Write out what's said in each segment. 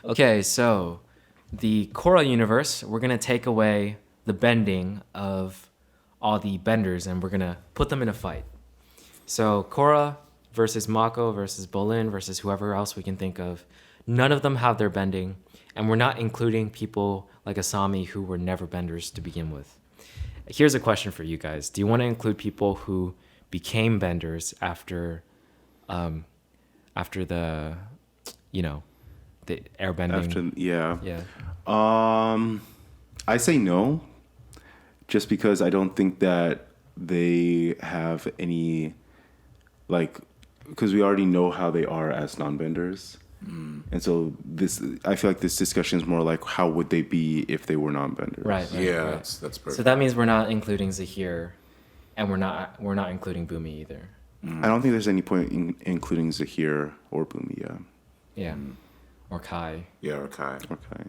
Okay, so the Korra universe, we're gonna take away the bending of all the benders and we're gonna put them in a fight. So Korra versus Mako versus Bolin versus whoever else we can think of. None of them have their bending, and we're not including people like Asami who were never benders to begin with. Here's a question for you guys. Do you want to include people who became benders after the the airbending? Yeah. Yeah. I say no, just because I don't think that they have any, like, because we already know how they are as non-benders. And so I feel like this discussion is more like how would they be if they were non-benders. Right. Yeah, right. that's perfect. So that means we're not including Zahir, and we're not including Bumi either. I don't think there's any point in including Zahir or Bumi. Yeah. Or Kai. Yeah, or Kai. Okay.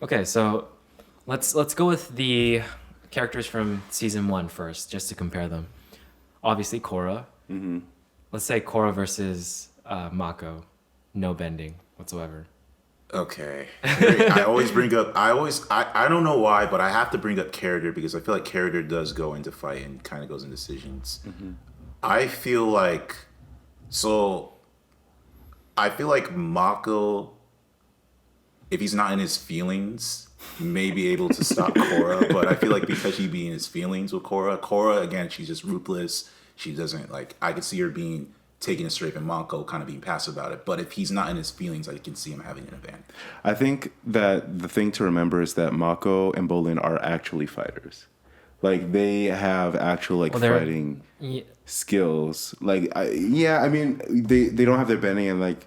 Okay, so let's go with the characters from season 1 first, just to compare them. Obviously, Korra. Mm-hmm. Let's say Korra versus Mako. No bending whatsoever. Okay. I always bring up. I don't know why, but I have to bring up character because I feel like character does go into fight and kind of goes in decisions. Mm-hmm. I feel like Mako, if he's not in his feelings, may be able to stop Korra. But I feel like because he be in his feelings with Korra again, she's just ruthless. She doesn't like. I could see her being taking it straight and Mako kind of being passive about it. But if he's not in his feelings, I can see him having an advantage. I think that the thing to remember is that Mako and Bolin are actually fighters. Like, they have actual fighting skills. Like, I mean, they don't have their bending and like.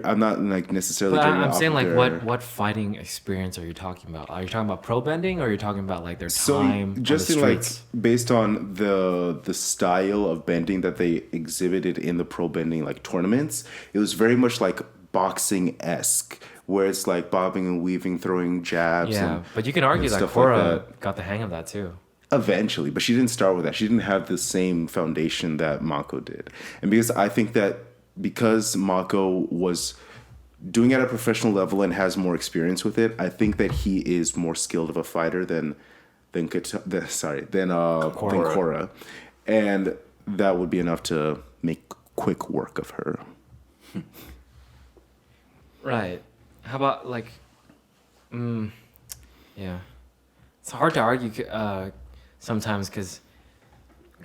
I'm not like necessarily. But I'm saying like what fighting experience are you talking about? Are you talking about pro bending, or are you talking about like their time? So just on the in streets? based on the style of bending that they exhibited in the pro bending like tournaments, it was very much like boxing-esque, where it's like bobbing and weaving, throwing jabs. Yeah, but you can argue that Korra got the hang of that too. Eventually, but she didn't start with that. She didn't have the same foundation that Mako did, and because I think that. Because Mako was doing it at a professional level and has more experience with it, I think that he is more skilled of a fighter than Korra, and that would be enough to make quick work of her. Right. How about like, yeah, it's hard to argue sometimes because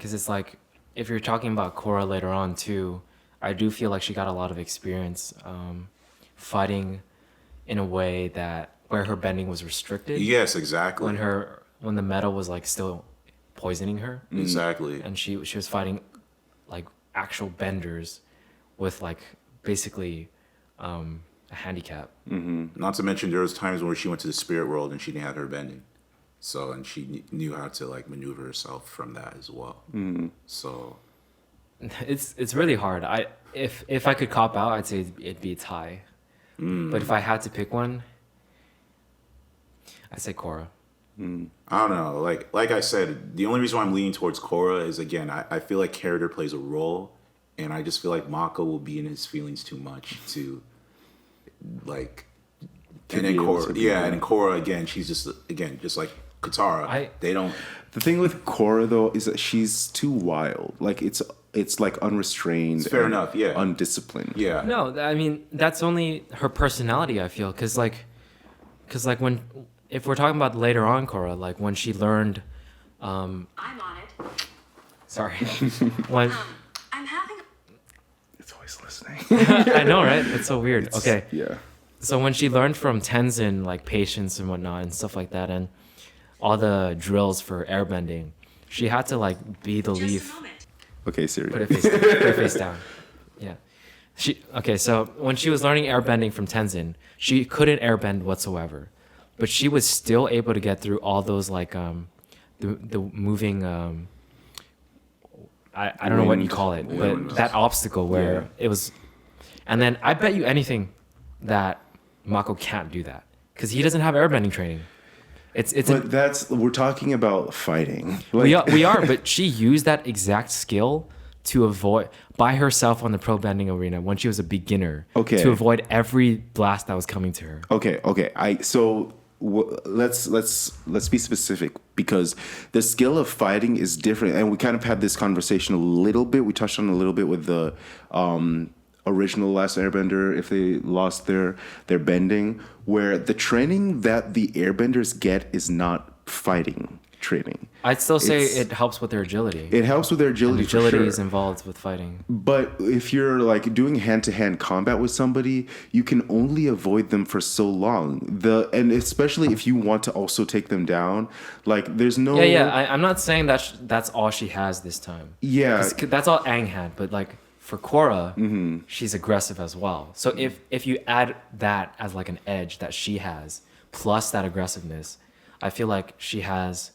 it's like if you're talking about Korra later on too. I do feel like she got a lot of experience fighting in a way where her bending was restricted. Yes, exactly. When the metal was like still poisoning her. Exactly. And she was fighting like actual benders with like basically a handicap. Mm-hmm. Not to mention there was times where she went to the spirit world and she didn't have her bending. So and she knew how to like maneuver herself from that as well. Mm-hmm. So it's really hard. If I could cop out, I'd say it'd be Tai. But if I had to pick one, I'd say Korra. I don't know. Like I said, the only reason why I'm leaning towards Korra is again, I feel like character plays a role, and I just feel like Mako will be in his feelings too much to like. And then Korra, and then Korra again, she's just like Katara. They don't. The thing with Korra though is that she's too wild. Like it's like unrestrained. It's fair enough, yeah. Undisciplined. Yeah. No, I mean that's only her personality. I feel because if we're talking about later on Korra, like when she learned, I'm on it. Sorry, when I'm having. It's always listening. I know, right? It's so weird. Okay. Yeah. So when she learned from Tenzin, like patience and whatnot and stuff like that, and all the drills for airbending, she had to like be the leaf. Okay, Siri. Put her face down. Yeah. So when she was learning airbending from Tenzin, she couldn't airbend whatsoever, but she was still able to get through all those like the moving I don't know what you call it, but that obstacle where it was, and then I bet you anything that Mako can't do that because he doesn't have airbending training. We're talking about fighting. We are, but she used that exact skill to avoid by herself on the pro bending arena when she was a beginner. Okay. To avoid every blast that was coming to her. Okay. Let's be specific, because the skill of fighting is different, and we kind of had this conversation a little bit. We touched on it a little bit with the original Last Airbender, if they lost their bending, where the training that the airbenders get is not fighting training. I'd still say it helps with their agility. It helps with their agility. And agility for sure. is involved with fighting. But if you're like doing hand-to-hand combat with somebody, you can only avoid them for so long. And especially if you want to also take them down, like there's no. I'm not saying that's all she has this time. Yeah. 'Cause that's all Aang had, but like for Korra, Mm-hmm. she's aggressive as well. So if you add that as like an edge that she has, plus that aggressiveness, I feel like she has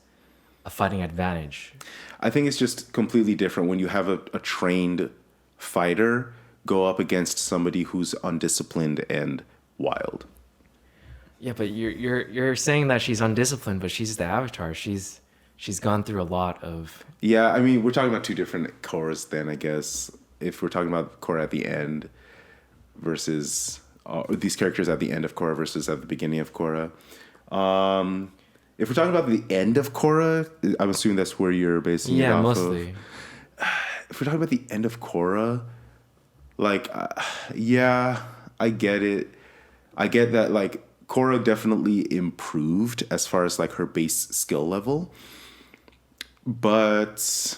a fighting advantage. I think it's just completely different when you have a trained fighter go up against somebody who's undisciplined and wild. Yeah, but you're saying that she's undisciplined, but she's the Avatar. She's gone through a lot of. Yeah, I mean, we're talking about two different Korras then, I guess. If we're talking about Korra at the end versus these characters at the end of Korra versus at the beginning of Korra. If we're talking about the end of Korra, I'm assuming that's where you're basing it off mostly. If we're talking about the end of Korra, like, yeah, I get it. I get that, like, Korra definitely improved as far as, like, her base skill level. But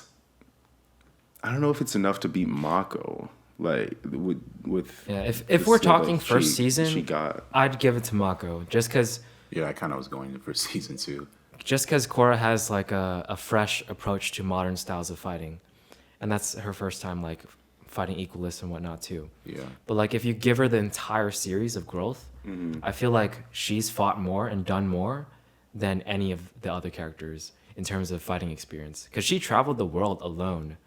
I don't know if it's enough to beat Mako. Like, with Yeah, if the we're skill talking that first she season, got. I'd give it to Mako. Just because Yeah, I kind of was going for season 2. Korra has like a fresh approach to modern styles of fighting, and that's her first time like fighting equalists and whatnot too. Yeah. But like if you give her the entire series of growth, I feel like she's fought more and done more than any of the other characters in terms of fighting experience, because she traveled the world alone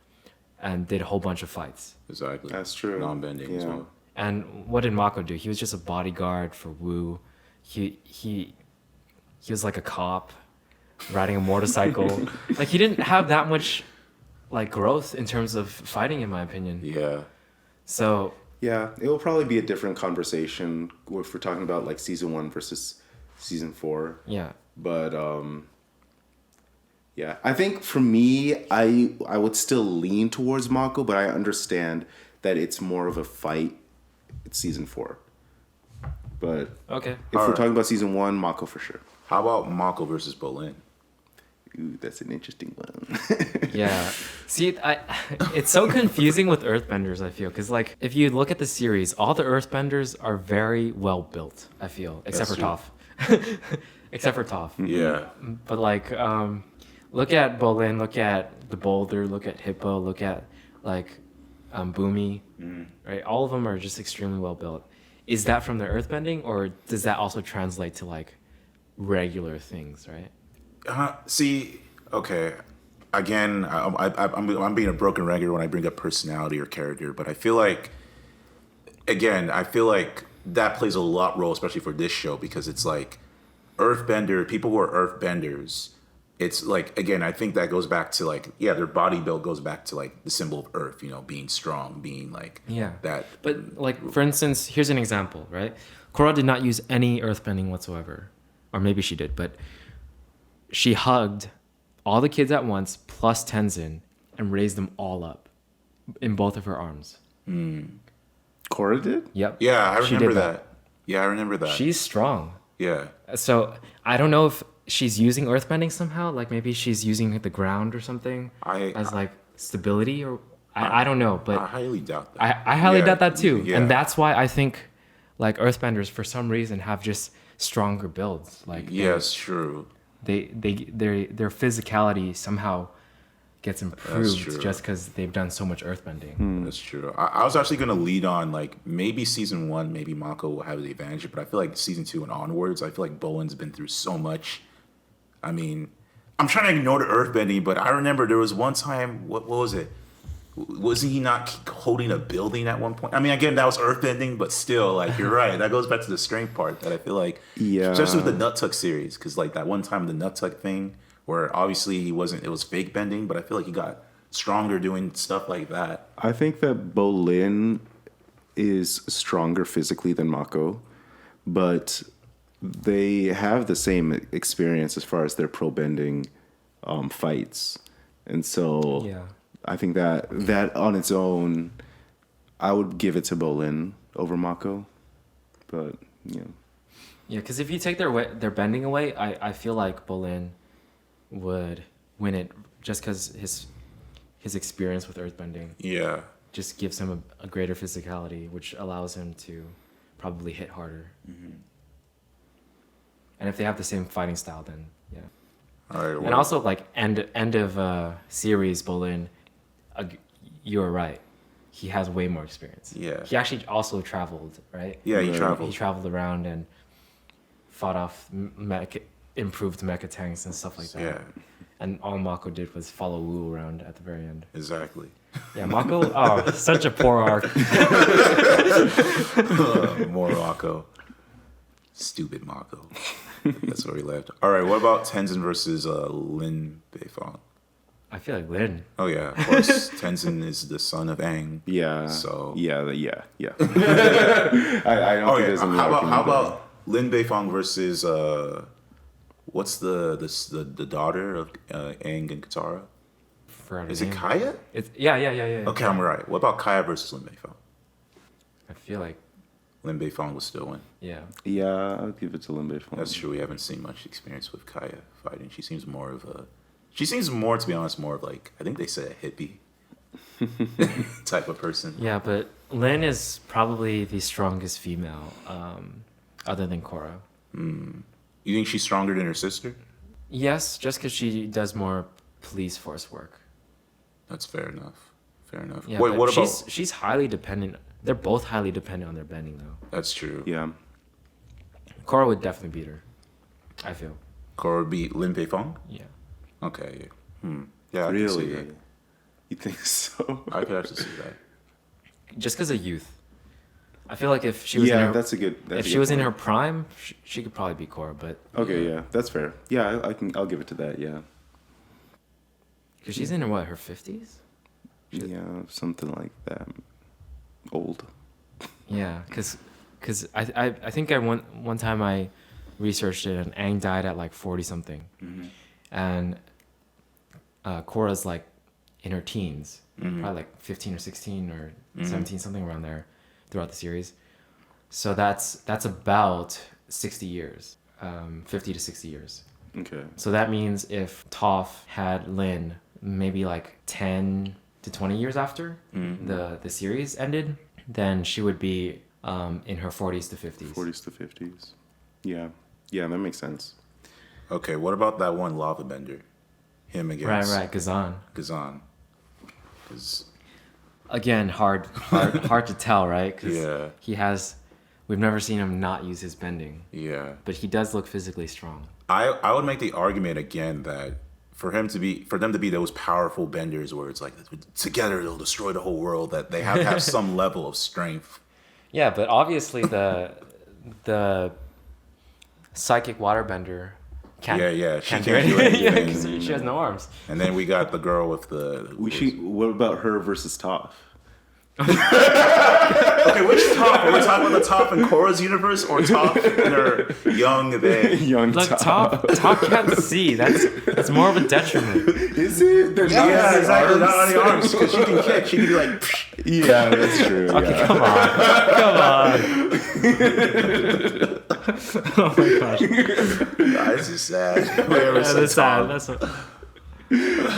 and did a whole bunch of fights. Exactly. That's true. Non-bending as Yeah. well. And what did Mako do? He was just a bodyguard for Wu. He was like a cop riding a motorcycle. Like he didn't have that much like growth in terms of fighting, in my opinion. Yeah. So Yeah, it will probably be a different conversation if we're talking about like season 1 versus season 4. yeah, But yeah, I think for me, I would still lean towards Mako, but I understand that it's more of a fight. It's season 4. But okay. if we're Alright. talking about season 1, Mako for sure. How about Mako versus Bolin? Ooh, that's an interesting one. Yeah. See, it's so confusing with Earthbenders, I feel, because like if you look at the series, all the Earthbenders are very well built. I feel, except for That's Toph. Except for Toph. Yeah. But like, look at Bolin, look at the Boulder, look at Hippo, look at like Boomy, right? All of them are just extremely well built. Is that from the earthbending, or does that also translate to like regular things, right? See, okay. Again, I'm being a broken record when I bring up personality or character, but I feel like that plays a lot role, especially for this show, because it's like Earthbender, people who are Earthbenders. It's like, again, I think that goes back to like, yeah, their body build goes back to like the symbol of Earth, you know, being strong, being like that. But like, for instance, here's an example, right? Korra did not use any earthbending whatsoever, or maybe she did, but she hugged all the kids at once plus Tenzin and raised them all up in both of her arms. Korra did? Yep. Yeah, I She remember did that. Yeah, I remember that. She's strong. yeah. So I don't know if she's using earthbending somehow. Like maybe she's using the ground or something as like stability, or I don't know. But I highly doubt that. I highly Yeah, doubt that too. yeah. And that's why I think like earthbenders for some reason have just stronger builds. Like Yes, true. their physicality somehow gets improved true. just because they've done so much earthbending. That's true. I was actually going to lead on, like, maybe season 1, maybe Mako will have the advantage, but I feel like season 2 and onwards, I feel like Bowen's been through so much. I mean, I'm trying to ignore the earthbending, but I remember there was one time, what was it? Wasn't he not holding a building at one point? I mean, again, that was earthbending, but still, like, you're right. That goes back to the strength part that I feel like, Yeah. especially with the Nut Tuck series, because, like, that one time the Nut Tuck thing, where obviously it was fake bending, but I feel like he got stronger doing stuff like that. I think that Bolin is stronger physically than Mako, but they have the same experience as far as their pro bending fights, and so Yeah. I think that on its own, I would give it to Bolin over Mako, but yeah. Yeah, because if you take their bending away, I feel like Bolin would win it just because his experience with earthbending Yeah. just gives him a greater physicality, which allows him to probably hit harder. And if they have the same fighting style, then yeah. All right. And also like end of series Bolin, you're right. He has way more experience. Yeah. He actually also traveled, right? Yeah, he Right. traveled. He traveled around and fought off improved mecha tanks and stuff like that. Yeah, And all Mako did was follow Wu around at the very end. exactly. Yeah, Mako, oh, such a poor arc. More Mako. Stupid Mako. That's where we left. All right, what about Tenzin versus Lin Beifong? I feel like Lin. Oh yeah, of course. Tenzin is the son of Aang. Yeah. So yeah. I don't think there's any How argument there. about Lin Beifong versus what's the daughter of Aang and Katara? Forgot her Is it name. Kaya? It's yeah. Okay, I'm right. What about Kaya versus Lin Beifong? I feel like Lin Beifong will still win. yeah. Yeah, I'll give it to Lin Beifong. That's true. We haven't seen much experience with Kaya fighting. She seems more, to be honest, more of like, I think they said a hippie type of person. Yeah, but Lin is probably the strongest female, other than Korra. You think she's stronger than her sister? Yes, just because she does more police force work. That's fair enough. Fair enough. Yeah, Wait, but what about? she's highly dependent. They're both highly dependent on their bending, though. That's true. Yeah. Korra would definitely beat her. I feel. Korra beat Lin Beifong? Yeah. Okay. Yeah, I can see Really? that. You think so? I could actually see that. Just because of youth. I feel like if she was in Yeah, her, that's a good. if she was in her prime, she could probably beat Korra, but Okay, yeah, that's fair. Yeah, I'll give it to that. Yeah. because she's in her 50s. Yeah, something like that. Old. Yeah, because I think one time I researched it and Aang died at like 40 something, and Korra's like in her teens, probably like 15 or 16 or 17, something around there, throughout the series. So that's about 60 years, 50 to 60 years. Okay. So that means if Toph had Lin maybe like 10 to 20 years after the series ended, then she would be in her 40s to 50s. 40s to 50s. Yeah. Yeah, that makes sense. Okay, what about that one lava bender? Him against Right, Gazan. Gazan. 'Cause- Again, hard to tell, right? 'Cause Yeah. we've never seen him not use his bending, yeah. but he does look physically strong. I would make the argument again that for them to be those powerful benders where it's like together they'll destroy the whole world, that they have to have some level of strength. Yeah, but obviously the psychic waterbender can't. Yeah, she can't can't do do anything. Yeah, anything. 'cause she has no arms. And then we got the girl with the. What about her versus Toph? Okay, which Toph? Are we talking about the Toph in Korra's universe or Toph in her young they? Young Look, Toph. Top can't see. That's more of a detriment. Is it? They're not Yeah, on exactly. Not on arms. the arms because she can kick. She can be like. Psh. Yeah, that's true. Okay, Yeah. come on. Oh my gosh. This is sad. Whoever Yeah, said that's sad. Toph.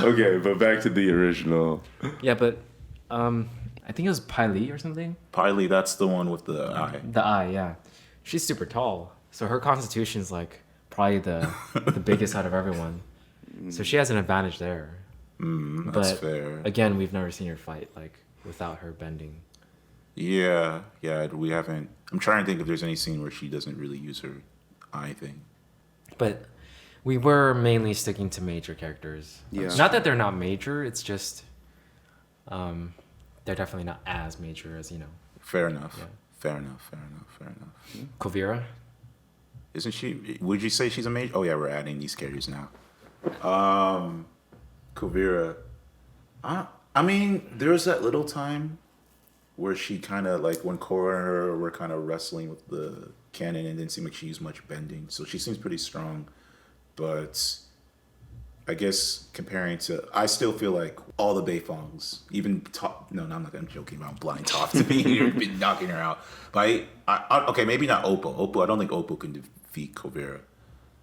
Okay, but back to the original. Yeah, but I think it was Pai Li or something. Piley, that's the one with the eye. The eye, yeah. She's super tall, so her constitution's like probably the biggest out of everyone. So she has an advantage there. That's But fair. again, we've never seen her fight like without her bending. Yeah, we haven't. I'm trying to think if there's any scene where she doesn't really use her eye thing. But we were mainly sticking to major characters. Yeah. Not that they're not major, it's just they're definitely not as major as, Fair enough. Yeah. Fair enough. Kuvira. Isn't she? Would you say she's a major? Oh yeah, we're adding these characters now. Kuvira. I mean, there was that little time where she kind of like when Korra and her were kind of wrestling with the cannon, and didn't seem like she used much bending. So she seems pretty strong, but I guess comparing to, I still feel like all the Beifongs, even Top. No, I'm not. I'm joking about blind Top to me. You've been knocking her out. But okay, maybe not Oppo. Oppo, I don't think Oppo can defeat Kovera,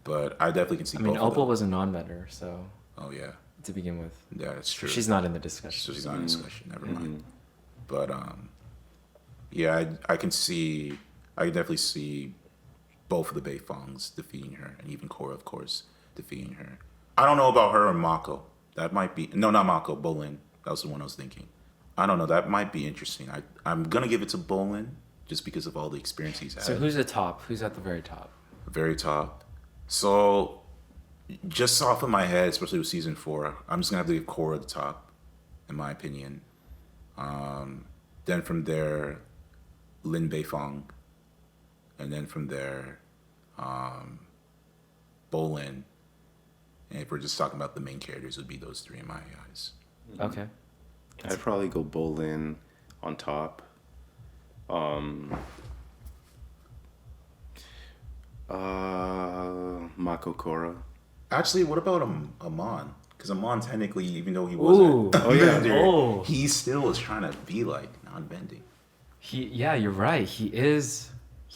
but I definitely can see. I mean, both of Opal them. was a non-bender, so Oh yeah, to begin with, yeah, that's true. she's not in the discussion. So she's not in discussion. Never mind. But yeah, I can see. I can definitely see both of the Beifongs defeating her, and even Korra, of course, defeating her. I don't know about her and Mako. That might be no, not Mako. Bolin. That was the one I was thinking. I don't know. That might be interesting. I'm gonna give it to Bolin just because of all the experience he's had. So who's the top? Who's at the very top? Very top. So just off of my head, especially with season 4, I'm just gonna have to give Korra the top, in my opinion. Then from there, Lin Beifong, and then from there, Bolin. And if we're just talking about the main characters, it would be those 3 in my eyes. Okay. I'd probably go Bolin on top. Mako Korra. Actually, what about Amon? Because Amon technically, even though he Ooh. wasn't Oh, yeah. bender, Oh. he still was trying to be like non-bending. Yeah, you're right. He is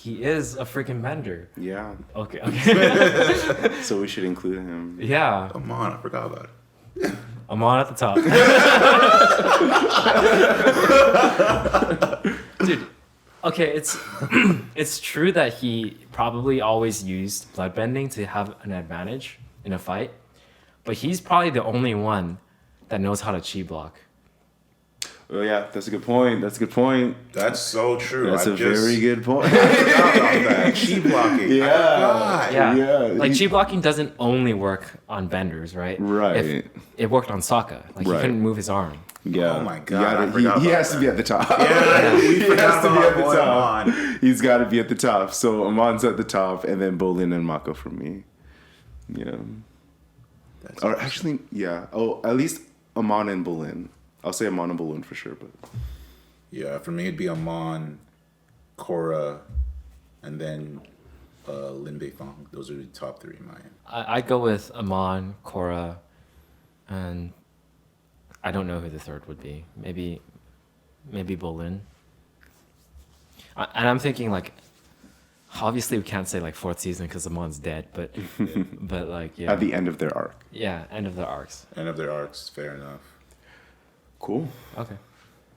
a freaking bender. Yeah. Okay. Okay. So we should include him. Yeah. Amon, I forgot about it. I'm on at the top. Dude, okay, it's true that he probably always used bloodbending to have an advantage in a fight, but he's probably the only one that knows how to chi block. Oh yeah, that's a good point. That's a good point. That's so true. That's a very good point. I forgot about that. Chi blocking. Yeah. I forgot. Yeah, Yeah, like he- chi blocking doesn't only work on benders, right? Right. It worked on Sokka. Like he Right. couldn't move his arm. Yeah. Oh my You God, I he forgot he about has to that. be at the top. Yeah, we He forgot has to be about at the boy top. Amon. He's got to be at the top. So Amon's at the top, and then Bolin and Mako for me. Yeah. That's Or actually, yeah. Oh, at least Amon and Bolin. I'll say Amon and Bolin for sure, but yeah, for me it'd be Amon, Korra, and then Lin Beifong. Those are the top 3 in my end. I'd go with Amon, Korra, and I don't know who the third would be. Maybe Bolin. And I'm thinking like, obviously we can't say like 4th season because Amon's dead, but but like yeah, at the end of their arc. yeah, end of the arcs. End of their arcs, fair enough. Cool. Okay.